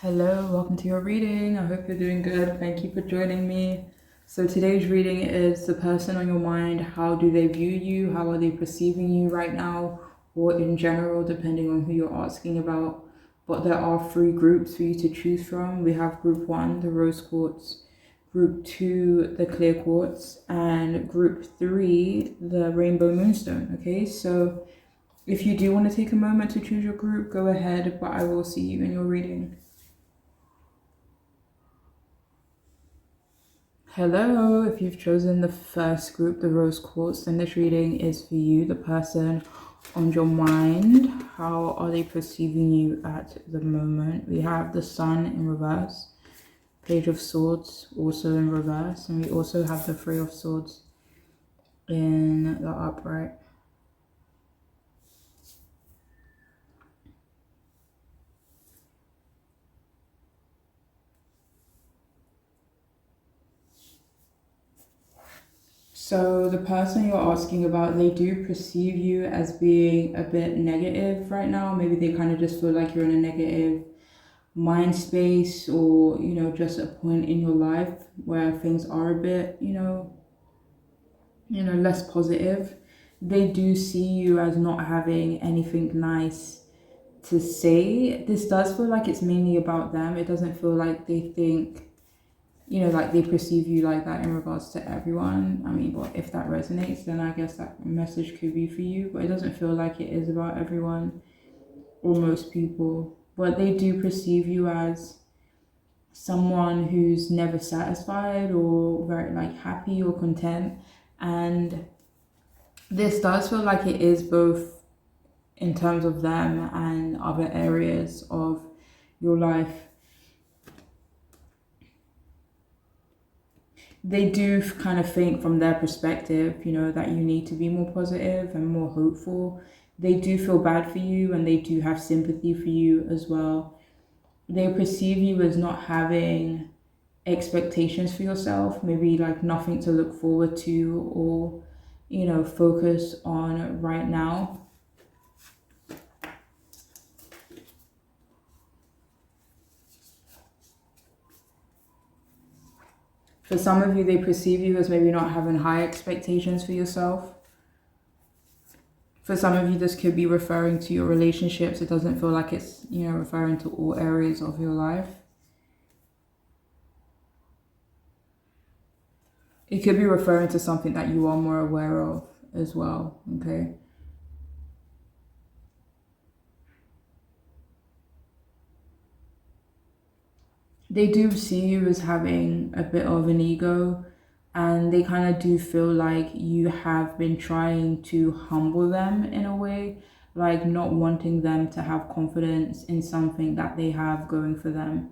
Hello, welcome to your reading. I hope you're doing good. Thank you for joining me. So today's reading is the person on your mind. How do they view you? How are they perceiving you right now? Or in general, depending on who you're asking about. But there are three groups for you to choose from. We have group 1, the rose quartz, group 2, the clear quartz, and group 3, the rainbow moonstone. Okay, so if you do want to take a moment to choose your group, go ahead, but I will see you in your reading. Hello, if you've chosen the first group, the rose quartz, then this reading is for you, the person on your mind. How are they perceiving you at the moment? We have the sun in reverse, page of swords also in reverse, and we also have the three of swords in the upright. So the person you're asking about, they do perceive you as being a bit negative right now. Maybe they kind of just feel like you're in a negative mind space, or just a point in your life where things are a bit less positive. They do see you as not having anything nice to say. This does feel like it's mainly about them. It doesn't feel like they think like they perceive you like that in regards to everyone. I mean, well, if that resonates, then I guess that message could be for you, but it doesn't feel like it is about everyone or most people. But they do perceive you as someone who's never satisfied or very happy or content. And this does feel like it is both in terms of them and other areas of your life. They do kind of think from their perspective, that you need to be more positive and more hopeful. They do feel bad for you, and they do have sympathy for you as well. They perceive you as not having expectations for yourself, maybe like nothing to look forward to or, focus on right now. For some of you, they perceive you as maybe not having high expectations for yourself. For some of you, this could be referring to your relationships. It doesn't feel like it's, referring to all areas of your life. It could be referring to something that you are more aware of as well, okay? They do see you as having a bit of an ego, and they kind of do feel like you have been trying to humble them in a way, like not wanting them to have confidence in something that they have going for them.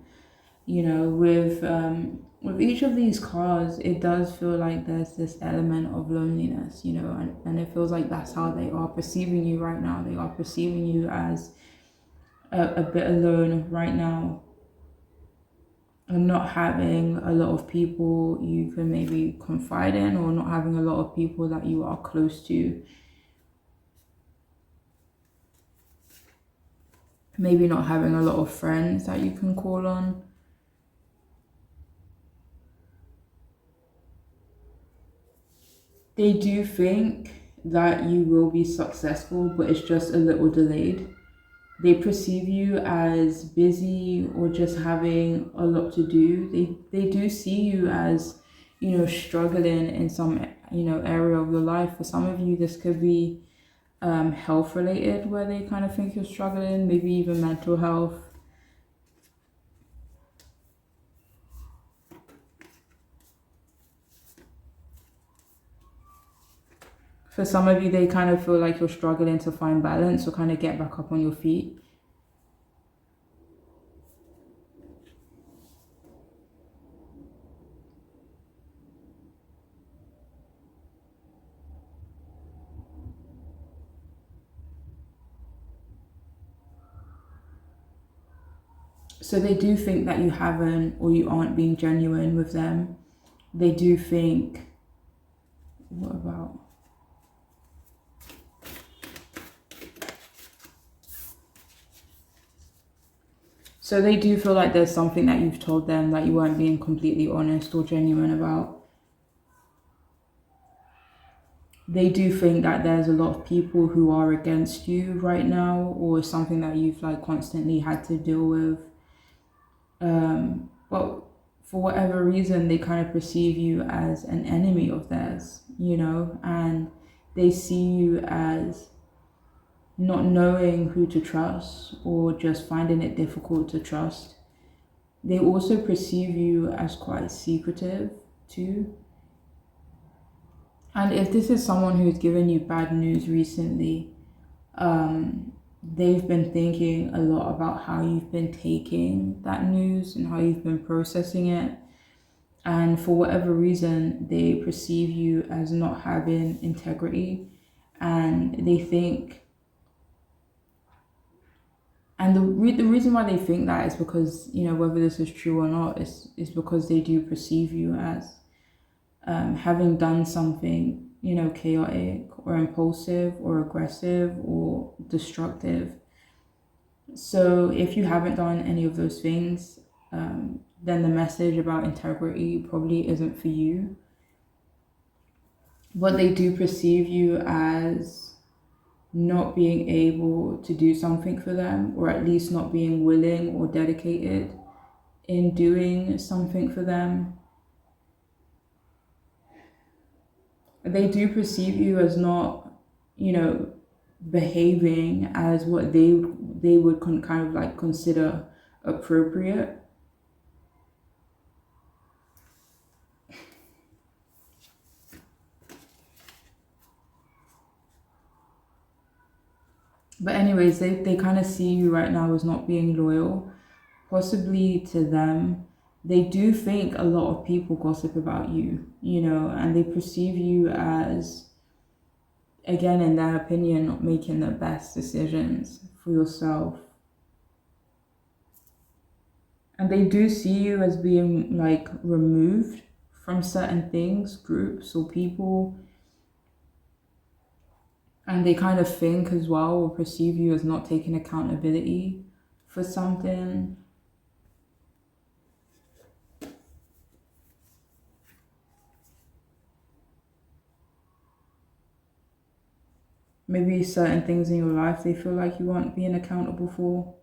With each of these cards, it does feel like there's this element of loneliness, and it feels like that's how they are perceiving you right now. They are perceiving you as a bit alone right now, and not having a lot of people you can maybe confide in, or not having a lot of people that you are close to. Maybe not having a lot of friends that you can call on. They do think that you will be successful, but it's just a little delayed. They perceive you as busy or just having a lot to do. They do see you as, struggling in some, area of your life. For some of you, this could be health related, where they kind of think you're struggling, maybe even mental health. For some of you, they kind of feel like you're struggling to find balance or kind of get back up on your feet. So they do think that you haven't, or you aren't being genuine with them. They do think, what about? So they do feel like there's something that you've told them that you weren't being completely honest or genuine about. They do think that there's a lot of people who are against you right now, or something that you've like constantly had to deal with. But for whatever reason, they kind of perceive you as an enemy of theirs, and they see you as not knowing who to trust or just finding it difficult to trust. They also perceive you as quite secretive too. And if this is someone who's given you bad news recently, they've been thinking a lot about how you've been taking that news and how you've been processing it. And for whatever reason, they perceive you as not having integrity. And they think, and the reason why they think that is because, whether this is true or not, is because they do perceive you as having done something, chaotic or impulsive or aggressive or destructive. So if you haven't done any of those things, then the message about integrity probably isn't for you. But they do perceive you as not being able to do something for them, or at least not being willing or dedicated in doing something for them. They do perceive you as not, behaving as what they would kind of like consider appropriate. But anyways, they kind of see you right now as not being loyal, possibly to them. They do think a lot of people gossip about you, and they perceive you as, again, in their opinion, not making the best decisions for yourself. And they do see you as being like removed from certain things, groups, or people. And they kind of think as well, or perceive you as not taking accountability for something. Maybe certain things in your life they feel like you aren't being accountable for.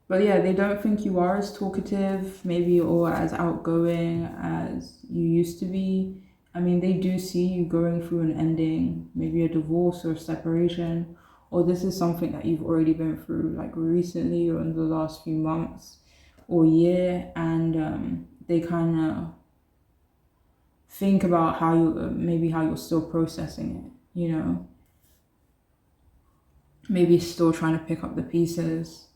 But yeah, they don't think you are as talkative, maybe, or as outgoing as you used to be. I mean, they do see you going through an ending, maybe a divorce or a separation, or this is something that you've already been through, like recently or in the last few months or year, and they kind of think about how maybe how you're still processing it, maybe still trying to pick up the pieces.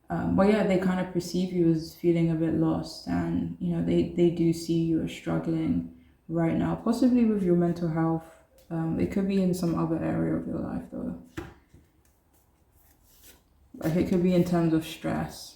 But yeah, they kind of perceive you as feeling a bit lost, and they do see you as struggling right now, possibly with your mental health. It could be in some other area of your life though. Like it could be in terms of stress.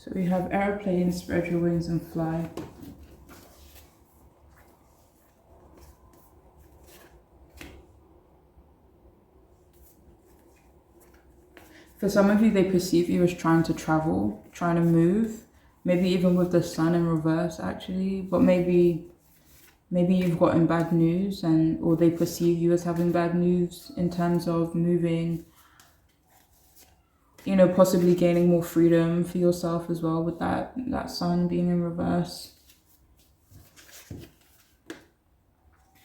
So we have airplane, spread your wings and fly. For some of you, they perceive you as trying to travel, trying to move, maybe even with the sun in reverse actually, but maybe you've gotten bad news, and or they perceive you as having bad news in terms of moving, you know, possibly gaining more freedom for yourself as well with that sun being in reverse.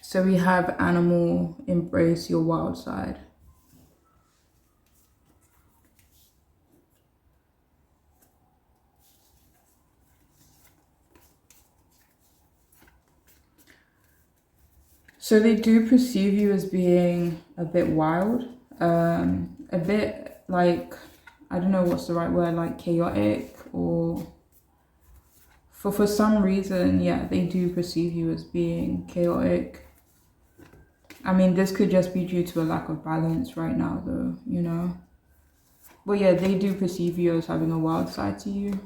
So we have animal, embrace your wild side. So they do perceive you as being a bit wild, a bit like, I don't know what's the right word, like chaotic, or for some reason, yeah, they do perceive you as being chaotic. I mean, this could just be due to a lack of balance right now though, you know. But yeah, they do perceive you as having a wild side to you.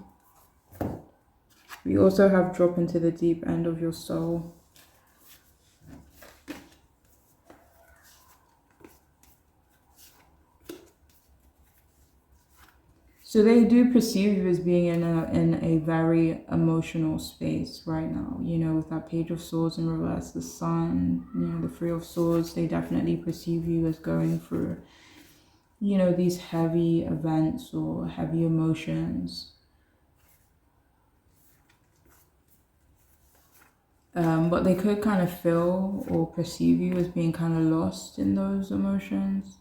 We also have drop into the deep end of your soul. So they do perceive you as being in a very emotional space right now. You know, with that Page of Swords in reverse, the Sun, you know, the Three of Swords, they definitely perceive you as going through, you know, these heavy events or heavy emotions. But they could kind of feel or perceive you as being kind of lost in those emotions.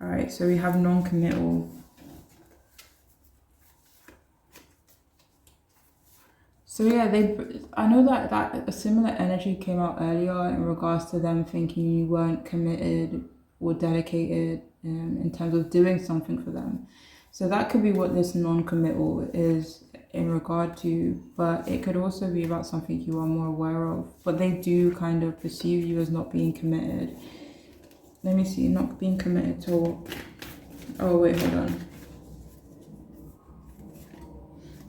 All right, so we have non-committal. So yeah, I know that a similar energy came out earlier in regards to them thinking you weren't committed or dedicated in terms of doing something for them. So that could be what this non-committal is in regard to, but it could also be about something you are more aware of. But they do kind of perceive you as not being committed. Let me see, not being committed to what? Oh wait, hold on.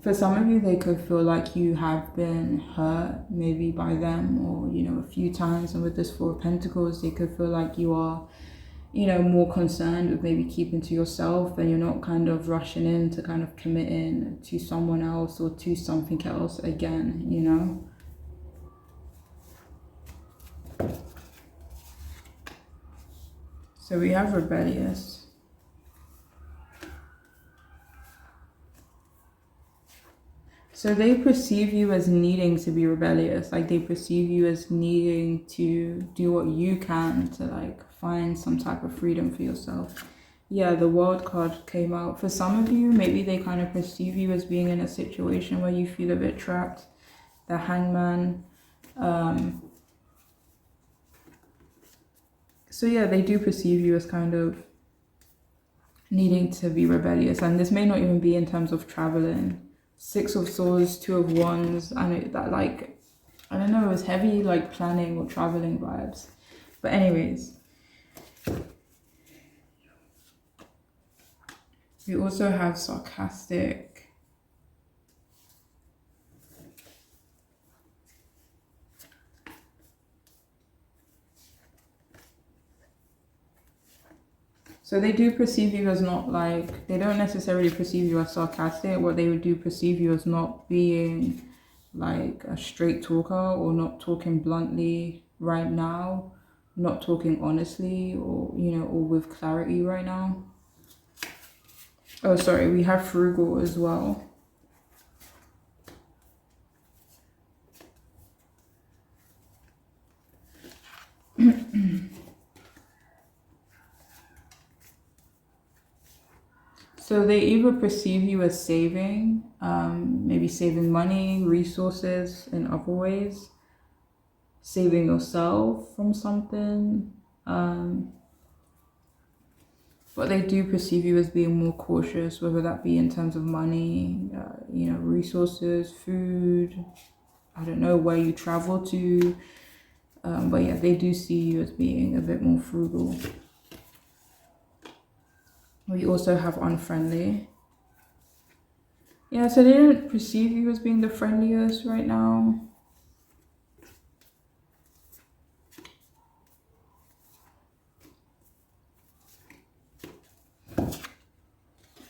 For some of you, they could feel like you have been hurt maybe by them, or, you know, a few times. And with this Four of Pentacles, they could feel like you are, you know, more concerned with maybe keeping to yourself, and you're not kind of rushing in to kind of committing to someone else or to something else again, you know. So we have rebellious. So they perceive you as needing to be rebellious, like they perceive you as needing to do what you can to like find some type of freedom for yourself. Yeah, the World card came out. For some of you, maybe they kind of perceive you as being in a situation where you feel a bit trapped. The Hangman. So yeah, they do perceive you as kind of needing to be rebellious, and this may not even be in terms of traveling. Six of Swords, Two of Wands, and that, like, I don't know, it was heavy like planning or traveling vibes. But anyways, we also have sarcastic. So they do perceive you as not like, they don't necessarily perceive you as sarcastic. What they would do perceive you as not being like a straight talker, or not talking bluntly right now, not talking honestly, or, you know, or with clarity right now. Oh, sorry, we have frugal as well. So they either perceive you as saving, maybe saving money, resources in other ways, saving yourself from something, but they do perceive you as being more cautious, whether that be in terms of money, you know, resources, food. I don't know where you travel to. But yeah, they do see you as being a bit more frugal. We also have unfriendly. Yeah, so they don't perceive you as being the friendliest right now.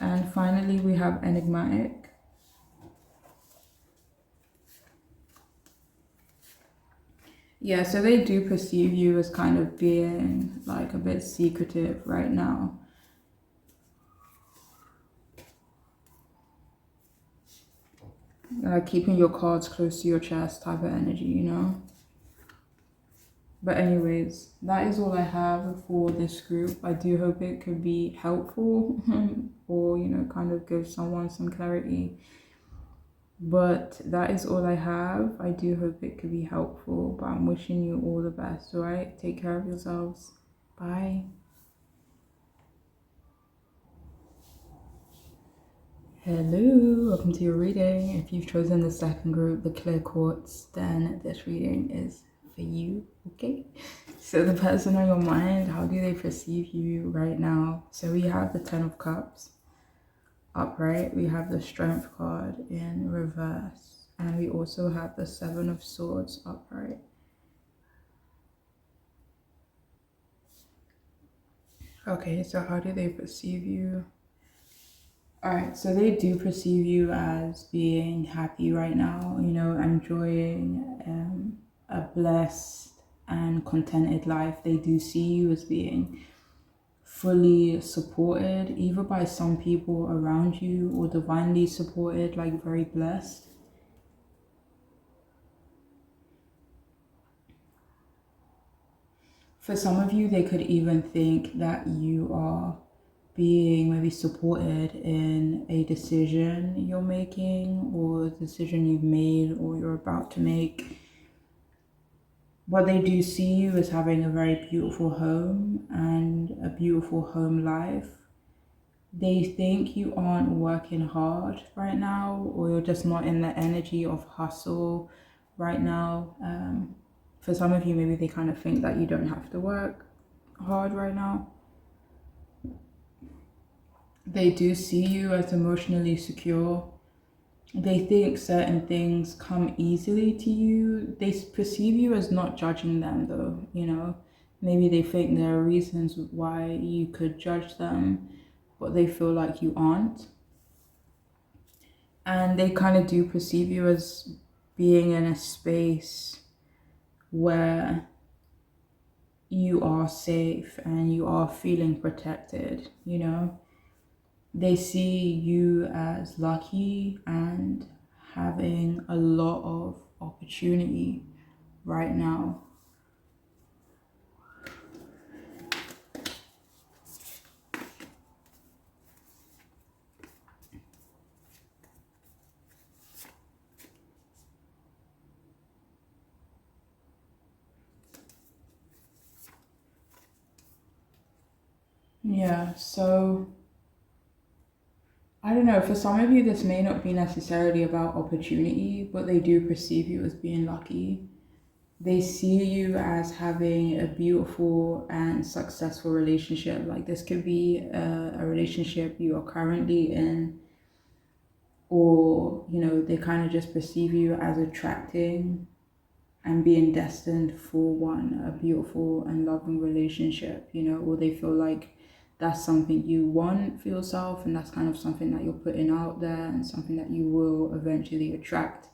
And finally, we have enigmatic. Yeah, so they do perceive you as kind of being like a bit secretive right now. Keeping your cards close to your chest type of energy, you know? But anyways, that is all I have for this group. I do hope it could be helpful or, you know, kind of give someone some clarity. But that is all I have. I do hope it could be helpful, but I'm wishing you all the best, all right? Take care of yourselves. Bye. Hello, welcome to your reading. If you've chosen the second group, the clear quartz, then this reading is for you, okay? So the person on your mind, how do they perceive you right now? So we have the 10 of Cups upright, we have the Strength card in reverse, and we also have the 7 of Swords upright. Okay, so how do they perceive you? Alright, so they do perceive you as being happy right now, you know, enjoying a blessed and contented life. They do see you as being fully supported, either by some people around you or divinely supported, like very blessed. For some of you, they could even think that you are being maybe supported in a decision you're making or a decision you've made or you're about to make. But they do see you as having a very beautiful home and a beautiful home life. They think you aren't working hard right now, or you're just not in the energy of hustle right now. For some of you, maybe they kind of think that you don't have to work hard right now. They do see you as emotionally secure. They think certain things come easily to you. They perceive you as not judging them though, you know. Maybe they think there are reasons why you could judge them, but they feel like you aren't. And they kind of do perceive you as being in a space where you are safe and you are feeling protected, you know. They see you as lucky and having a lot of opportunity right now. Yeah, so I don't know, for some of you this may not be necessarily about opportunity, but they do perceive you as being lucky. They see you as having a beautiful and successful relationship. Like this could be a relationship you are currently in, or, you know, they kind of just perceive you as attracting and being destined for one, a beautiful and loving relationship, you know, or they feel like that's something you want for yourself and that's kind of something that you're putting out there and something that you will eventually attract.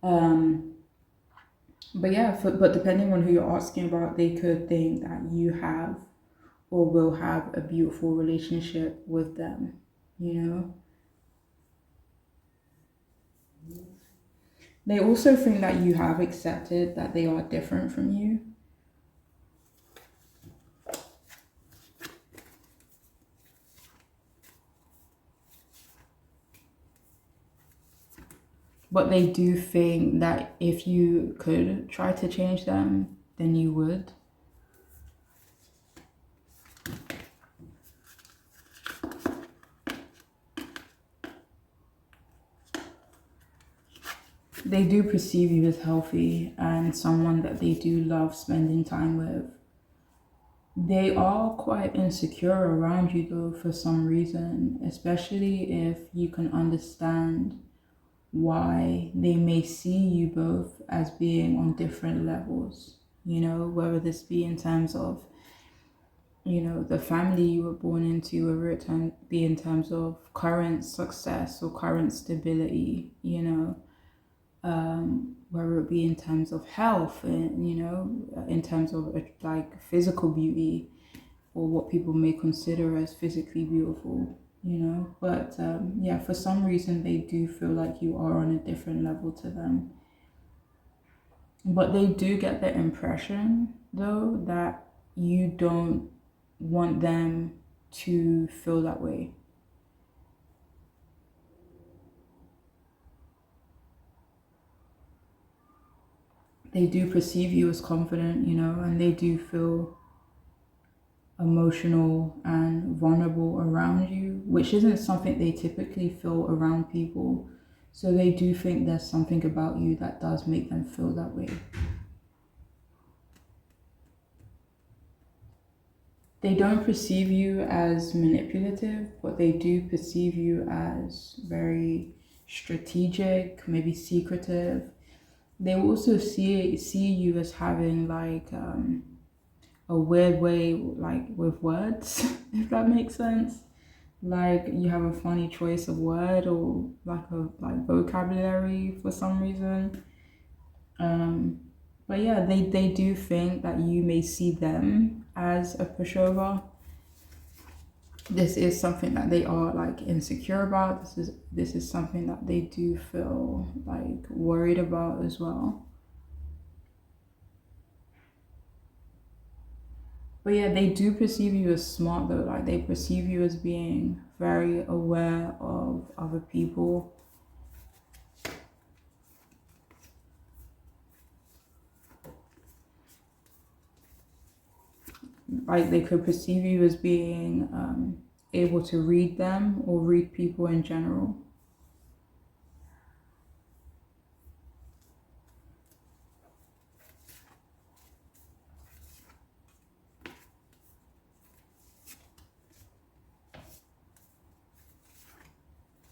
But yeah, but depending on who you're asking about, they could think that you have or will have a beautiful relationship with them, you know. They also think that you have accepted that they are different from you. But they do think that if you could try to change them, then you would. They do perceive you as healthy and someone that they do love spending time with. They are quite insecure around you though for some reason, especially if you can understand why they may see you both as being on different levels, whether this be in terms of, the family you were born into, whether it be in terms of current success or current stability, whether it be in terms of health and, in terms of like physical beauty or what people may consider as physically beautiful, but yeah, for some reason they do feel like you are on a different level to them. But they do get the impression though that you don't want them to feel that way. They do perceive you as confident, and they do feel emotional and vulnerable around you, which isn't something they typically feel around people. So they do think there's something about you that does make them feel that way. They don't perceive you as manipulative, but they do perceive you as very strategic, maybe secretive. They also see you as having like a weird way like with words, if that makes sense. Like you have a funny choice of word or like vocabulary for some reason. But yeah, they do think that you may see them as a pushover. This is something that they are like insecure about. This is something that they do feel like worried about as well. But yeah, they do perceive you as smart though. Like they perceive you as being very aware of other people. Like they could perceive you as being able to read them or read people in general.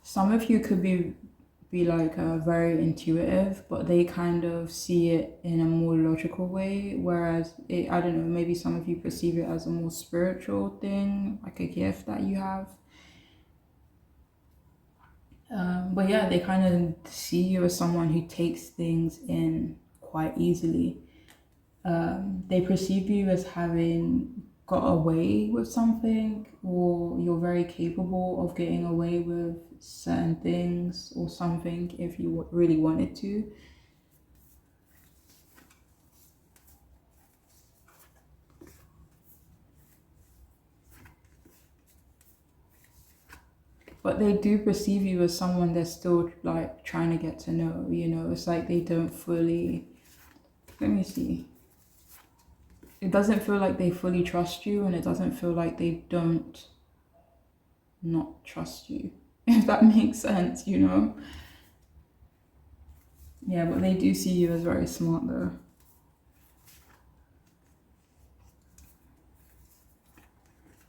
Some of you could be like very intuitive, but they kind of see it in a more logical way. Whereas I don't know, maybe some of you perceive it as a more spiritual thing, like a gift that you have. But yeah, they kind of see you as someone who takes things in quite easily. They perceive you as having got away with something, or you're very capable of getting away with certain things or something if you really wanted to. But they do perceive you as someone they're still like trying to get to know, it's like they don't fully, let me see. It doesn't feel like they fully trust you, and it doesn't feel like they don't not trust you, if that makes sense, Yeah, but they do see you as very smart though.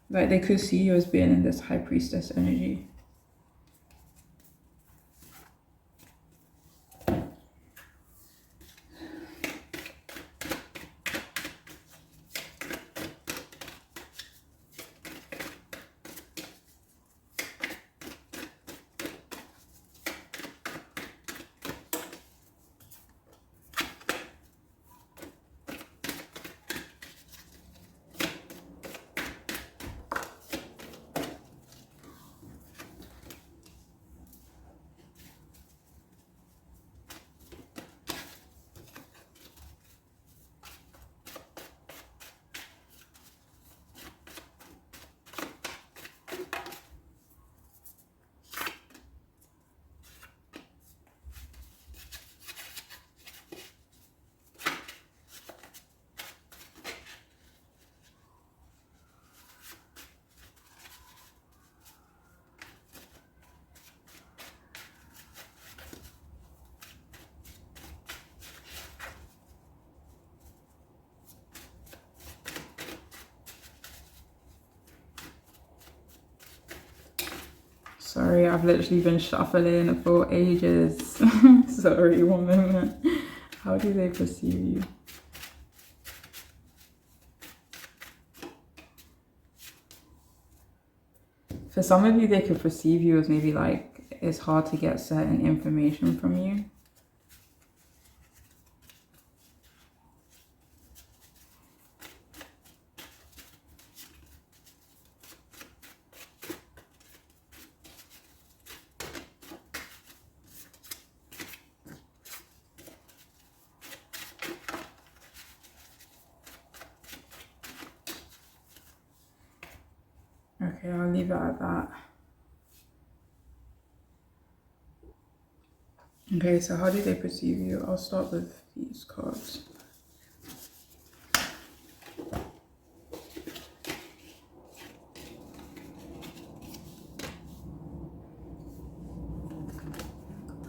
Like they could see you as being in this high priestess energy. Sorry, I've literally been shuffling for ages. Sorry, one moment. How do they perceive you? For some of you, they could perceive you as maybe like it's hard to get certain information from you. Okay, I'll leave it at that. Okay, so how do they perceive you? I'll start with these cards.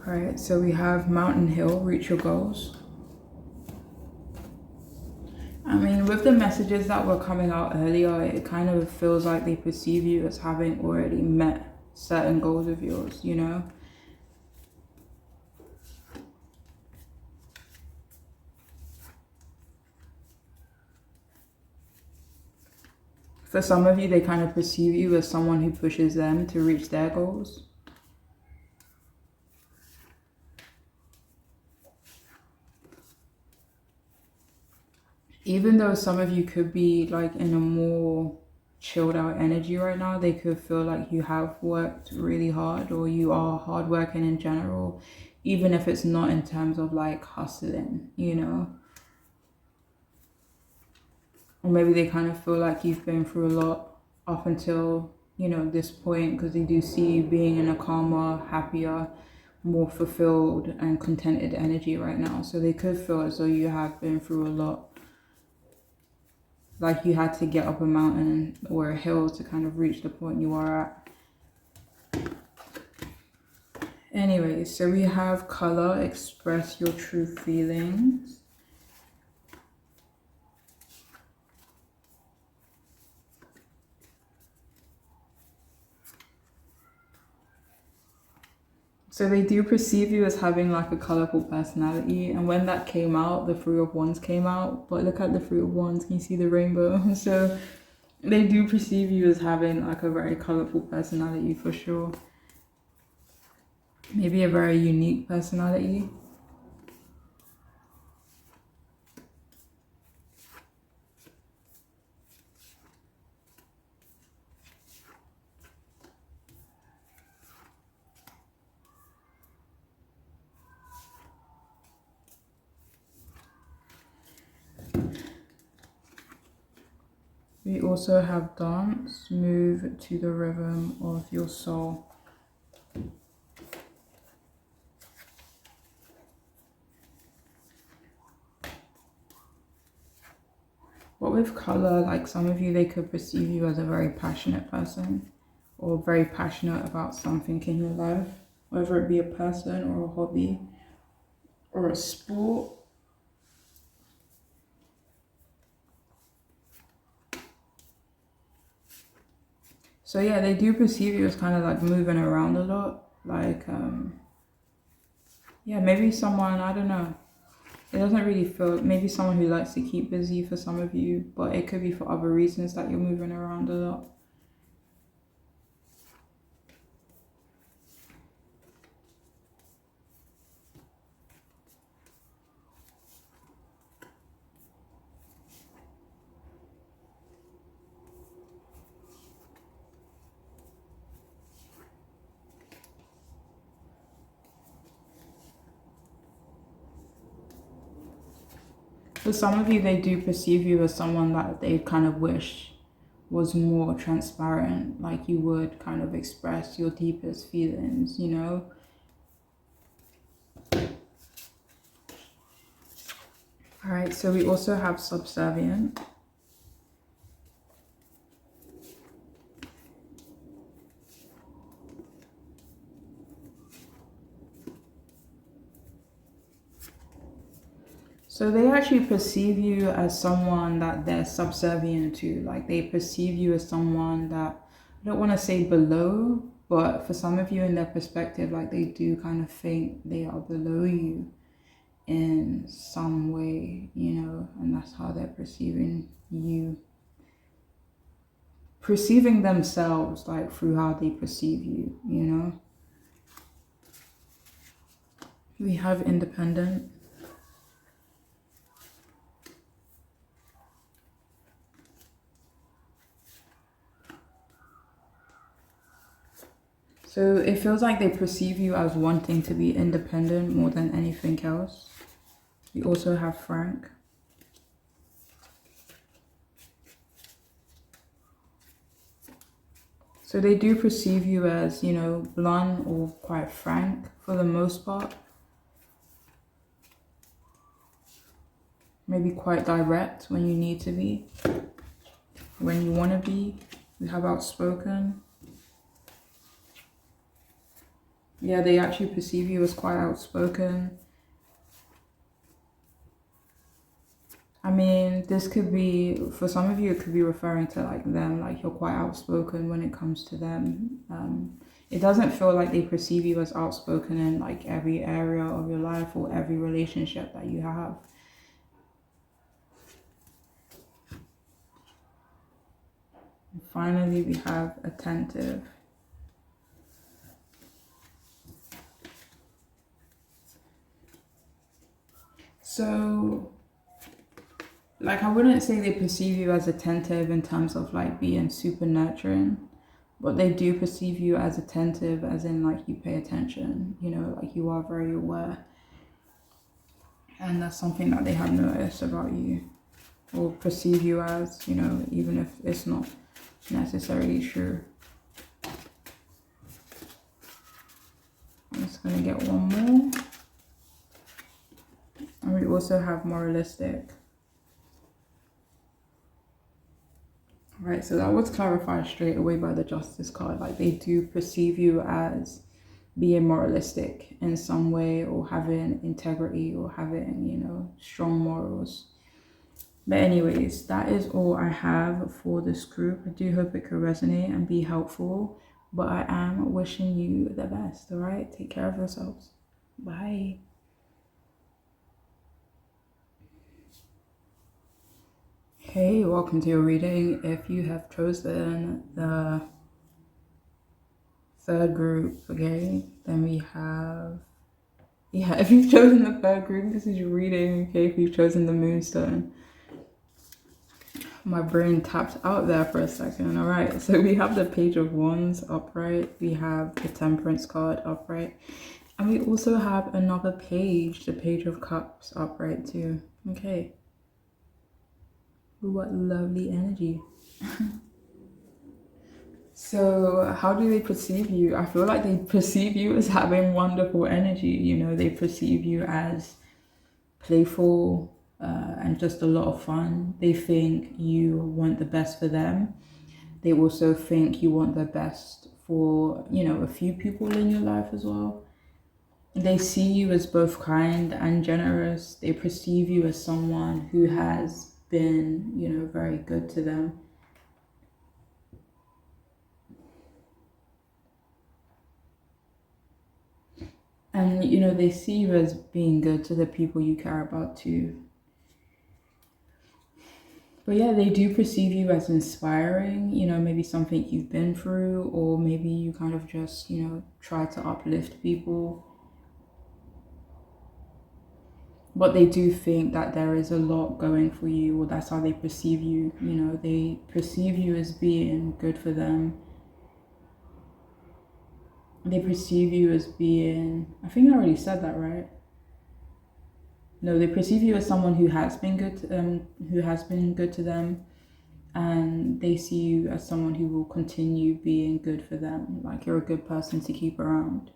Alright, so we have Mountain Hill, reach your goals. I mean, with the messages that were coming out earlier, it kind of feels like they perceive you as having already met certain goals of yours, you know? For some of you, they kind of perceive you as someone who pushes them to reach their goals. Even though some of you could be like in a more chilled out energy right now, they could feel like you have worked really hard or you are hardworking in general, even if it's not in terms of like hustling, you know? Or maybe they kind of feel like you've been through a lot up until, you know, this point, because they do see you being in a calmer, happier, more fulfilled and contented energy right now. So they could feel as though you have been through a lot. Like you had to get up a mountain or a hill to kind of reach the point you are at. Anyway, so we have color, express your true feelings. So they do perceive you as having like a colorful personality. And when that came out, the Three of Wands came out. But look at the Three of Wands. Can you see the rainbow? So they do perceive you as having like a very colorful personality for sure. Maybe a very unique personality. We also have dance, move to the rhythm of your soul. But with color, like some of you, they could perceive you as a very passionate person or very passionate about something in your life, whether it be a person or a hobby or a sport. So yeah, they do perceive you as kind of like moving around a lot. Like, yeah, maybe someone, I don't know. It doesn't really feel, maybe someone who likes to keep busy for some of you, but it could be for other reasons that you're moving around a lot. For some of you, they do perceive you as someone that they kind of wish was more transparent, like you would kind of express your deepest feelings, you know? All right, so we also have subservient. So they actually perceive you as someone that they're subservient to. Like they perceive you as someone that, I don't want to say below, But for some of you, in their perspective, like they do kind of think they are below you in some way, you know, and that's how they're perceiving you, perceiving themselves, like through how they perceive you, you know. We have independent. So it feels like they perceive you as wanting to be independent more than anything else. We also have frank. So they do perceive you as, you know, blunt or quite frank for the most part. Maybe quite direct when you need to be. When you want to be. We have outspoken. Yeah, they actually perceive you as quite outspoken. I mean, this could be, for some of you, it could be referring to like them, like you're quite outspoken when it comes to them. It doesn't feel like they perceive you as outspoken in like every area of your life or every relationship that you have. And finally, we have attentive. So, like, I wouldn't say they perceive you as attentive in terms of like being super nurturing, but they do perceive you as attentive, as in like you pay attention, you know, like you are very aware. And that's something that they have noticed about you, or perceive you as, you know, even if it's not necessarily true. I'm just gonna get one more. And we also have moralistic. Right, so that was clarified straight away by the Justice card. Like they do perceive you as being moralistic in some way, or having integrity, or having, you know, strong morals. But anyways, that is all I have for this group. I do hope it could resonate and be helpful. But I am wishing you the best, all right? Take care of yourselves. Bye. Hey, welcome to your reading. If you have chosen the third group, okay, then we have, yeah, if you've chosen the third group, this is your reading, okay? If you've chosen the Moonstone. My brain tapped out there for a second. All right, so we have the Page of Wands upright. We have the Temperance card upright. And we also have another page, the Page of Cups upright too. Okay. What lovely energy. So how do they perceive you? I feel like they perceive you as having wonderful energy. You know, they perceive you as playful and just a lot of fun. They think you want the best for them. They also think you want the best for, you know, a few people in your life as well. They see you as both kind and generous. They perceive you as someone who has been, you know, very good to them. And, you know, they see you as being good to the people you care about too. But yeah, they do perceive you as inspiring, you know, maybe something you've been through, or maybe you kind of just, you know, try to uplift people. But they do think that there is a lot going for you, or that's how they perceive you. You know, they perceive you as being good for them. They perceive you as being, I think I already said that, right? No, they perceive you as someone who has been good to them, and they see you as someone who will continue being good for them. Like you're a good person to keep around,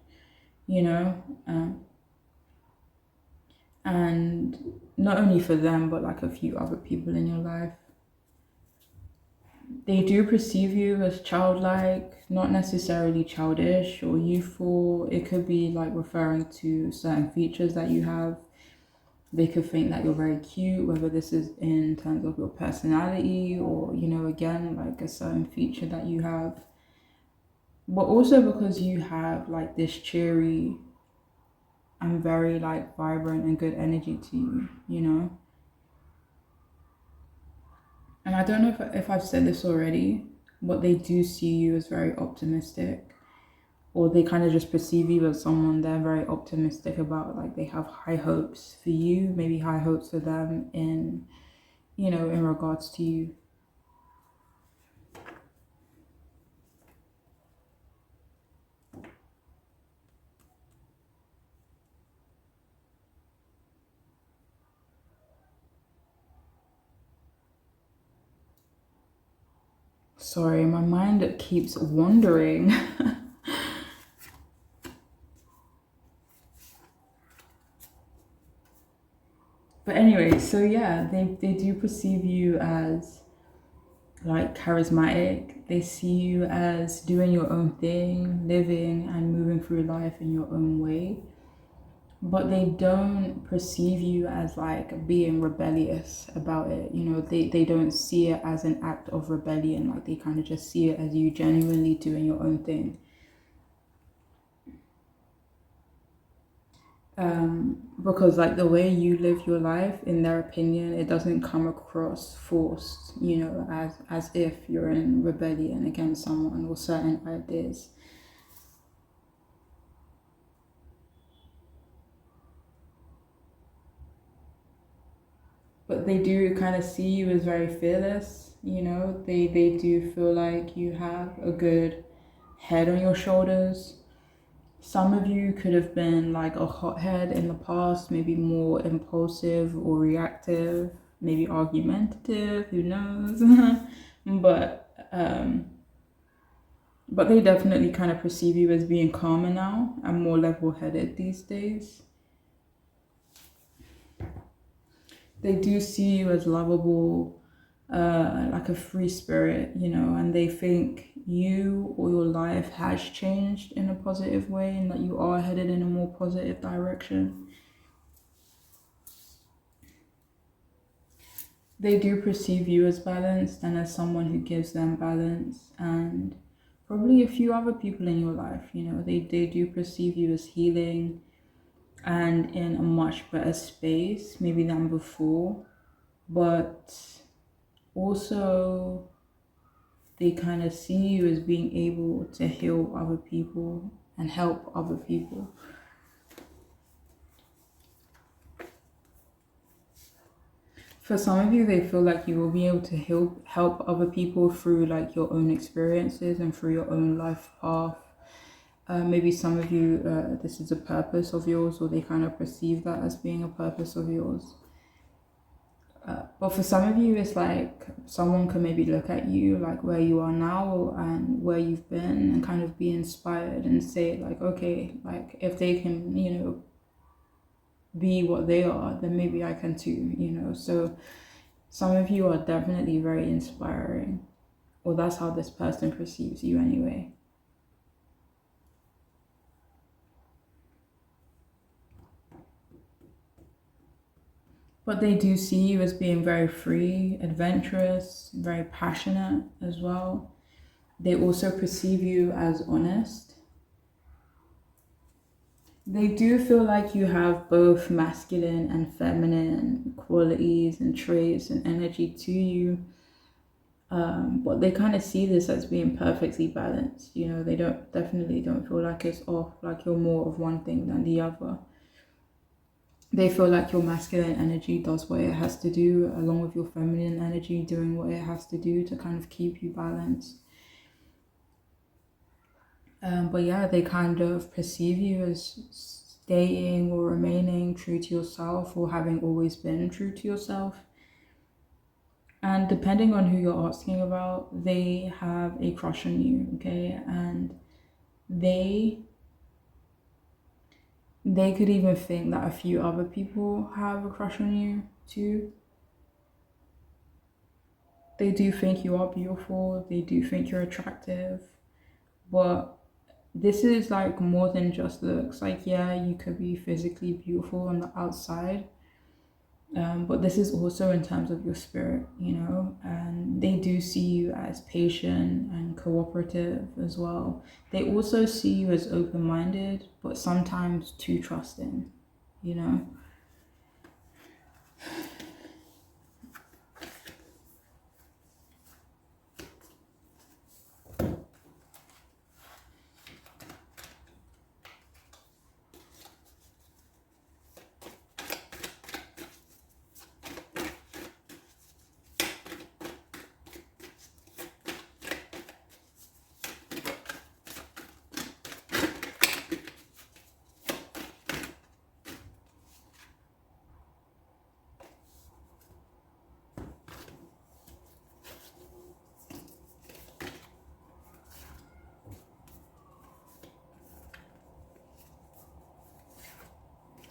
you know. And not only for them, but like a few other people in your life. They do perceive you as childlike, not necessarily childish or youthful. It could be like referring to certain features that you have. They could think that you're very cute, whether this is in terms of your personality or, you know, again, like a certain feature that you have. but also because you have like this cheery and very like vibrant and good energy to you, you know. And I don't know if I've said this already, but they do see you as very optimistic, or they kind of just perceive you as someone they're very optimistic about. Like they have high hopes for you, maybe high hopes for them in, you know, in regards to you. Sorry, my mind keeps wandering. But anyway, so yeah, they do perceive you as like charismatic. They see you as doing your own thing, living and moving through life in your own way. But they don't perceive you as like being rebellious about it. You know, they don't see it as an act of rebellion. Like they kind of just see it as you genuinely doing your own thing. Because like the way you live your life, in their opinion, it doesn't come across forced, you know, as if you're in rebellion against someone or certain ideas. But they do kind of see you as very fearless, you know. They do feel like you have a good head on your shoulders. Some of you could have been like a hothead in the past, maybe more impulsive or reactive, maybe argumentative, who knows. But but they definitely kind of perceive you as being calmer now and more level-headed these days. They do see you as lovable, like a free spirit, you know, and they think you or your life has changed in a positive way and that you are headed in a more positive direction. They do perceive you as balanced and as someone who gives them balance, and probably a few other people in your life, you know, they do perceive you as healing and in a much better space maybe than before. But also they kind of see you as being able to heal other people and help other people. For some of you, they feel like you will be able to help other people through like your own experiences and through your own life path. Maybe some of you, this is a purpose of yours, or they kind of perceive that as being a purpose of yours. But for some of you, it's like someone can maybe look at you like where you are now and where you've been and kind of be inspired and say like, okay, like if they can, you know, be what they are, then maybe I can too, you know. So some of you are definitely very inspiring, or that's how this person perceives you anyway. But they do see you as being very free, adventurous, very passionate as well. They also perceive you as honest. They do feel like you have both masculine and feminine qualities and traits and energy to you. But they kind of see this as being perfectly balanced. You know, they definitely don't feel like it's off, like you're more of one thing than the other. They feel like your masculine energy does what it has to do, along with your feminine energy doing what it has to do to kind of keep you balanced. But yeah, they kind of perceive you as staying or remaining true to yourself, or having always been true to yourself. And depending on who you're asking about, they have a crush on you, okay? And they they could even think that a few other people have a crush on you too. They do think you are beautiful, they do think you're attractive, but this is like more than just looks. Like, yeah, you could be physically beautiful on the outside, But this is also in terms of your spirit, and they do see you as patient and cooperative as well. They also see you as open-minded, but sometimes too trusting, you know.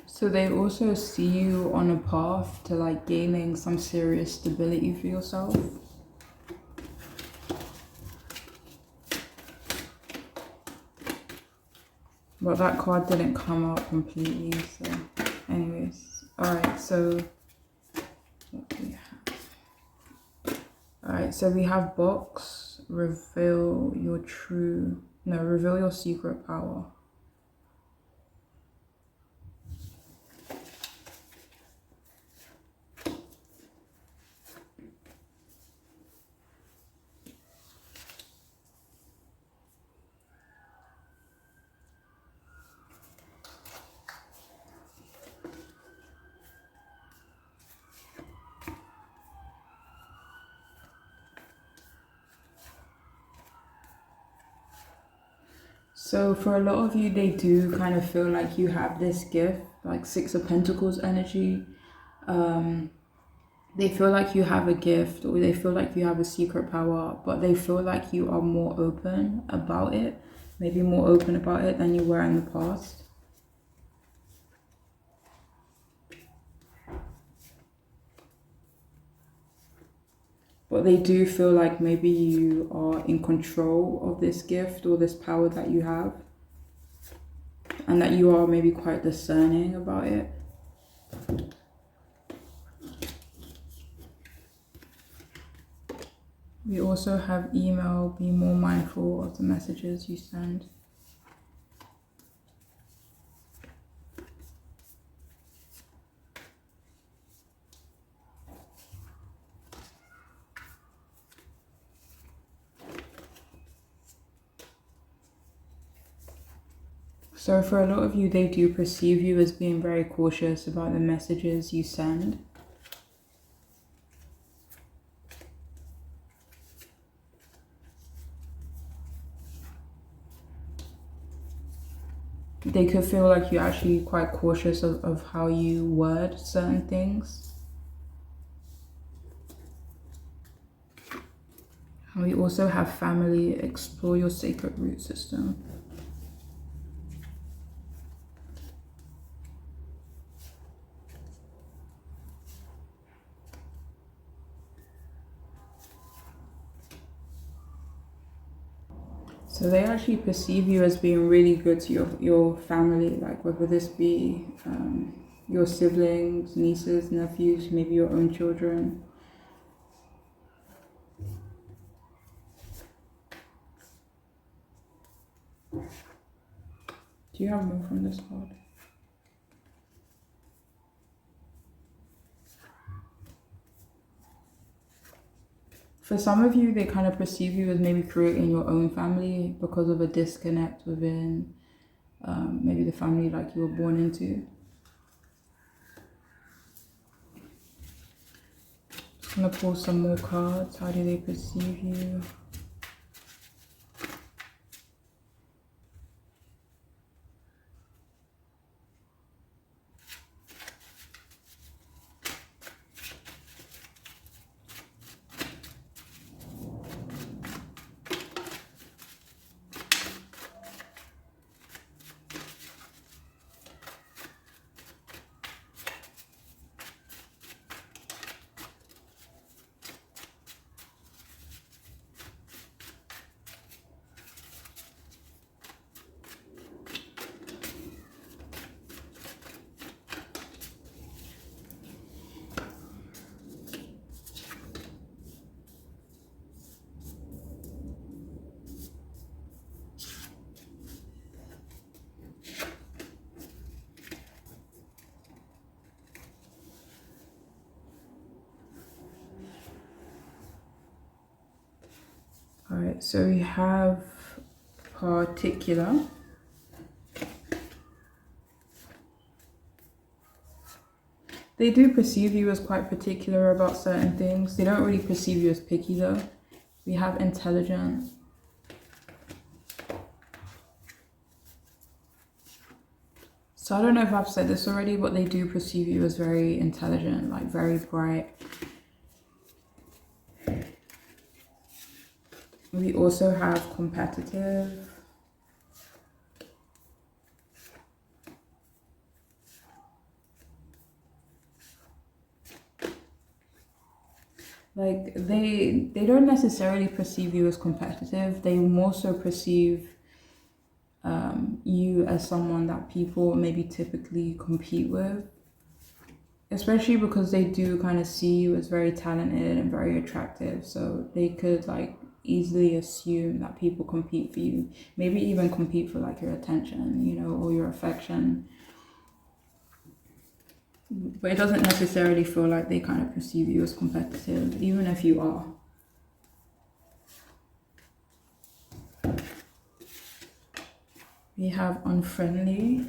So they also see you on a path to like gaining some serious stability for yourself. But that card didn't come out completely, so anyways. Alright, so what do we have? Alright, so we have box, reveal your secret power. So for a lot of you, they do kind of feel like you have this gift, like Six of Pentacles energy. They feel like you have a gift, or they feel like you have a secret power, but they feel like you are more open about it, maybe more open about it than you were in the past. But they do feel like maybe you are in control of this gift or this power that you have, and that you are maybe quite discerning about it. We also have email, be more mindful of the messages you send. So for a lot of you, they do perceive you as being very cautious about the messages you send. They could feel like you're actually quite cautious of how you word certain things. And we also have family, explore your sacred root system. So they actually perceive you as being really good to your family, like whether this be your siblings, nieces, nephews, maybe your own children. Do you have more from this card? For some of you, they kind of perceive you as maybe creating your own family because of a disconnect within maybe the family like you were born into. Just gonna pull some more cards. How do they perceive you? All right, so we have particular. They do perceive you as quite particular about certain things. They don't really perceive you as picky though. We have intelligent. So I don't know if I've said this already, but they do perceive you as very intelligent, like very bright. We also have competitive. Like they don't necessarily perceive you as competitive. They more so perceive you as someone that people maybe typically compete with, especially because they do kind of see you as very talented and very attractive, so they could like easily assume that people compete for you, maybe even compete for like your attention, you know, or your affection, but it doesn't necessarily feel like they kind of perceive you as competitive, even if you are. We have unfriendly.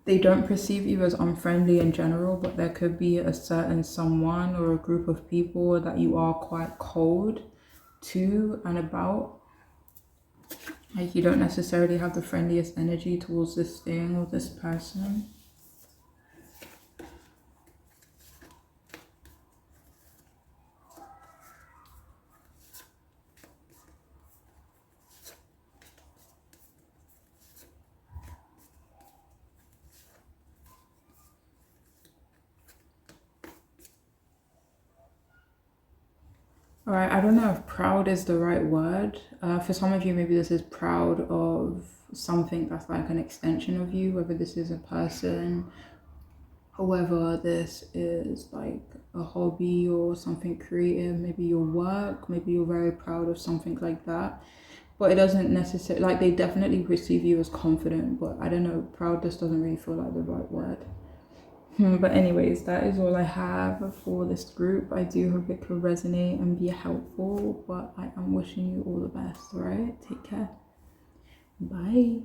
They don't perceive you as unfriendly in general, but there could be a certain someone or a group of people that you are quite cold to and about. Like you don't necessarily have the friendliest energy towards this thing or this person. All right, I don't know if proud is the right word. For some of you, maybe this is proud of something that's like an extension of you, whether this is a person, or whether this is like a hobby or something creative, maybe your work, maybe you're very proud of something like that. But it doesn't necessarily, like they definitely perceive you as confident, but I don't know, proud just doesn't really feel like the right word. But anyways, that is all I have for this group. I do hope it could resonate and be helpful, but I am wishing you all the best, all right? Take care. Bye.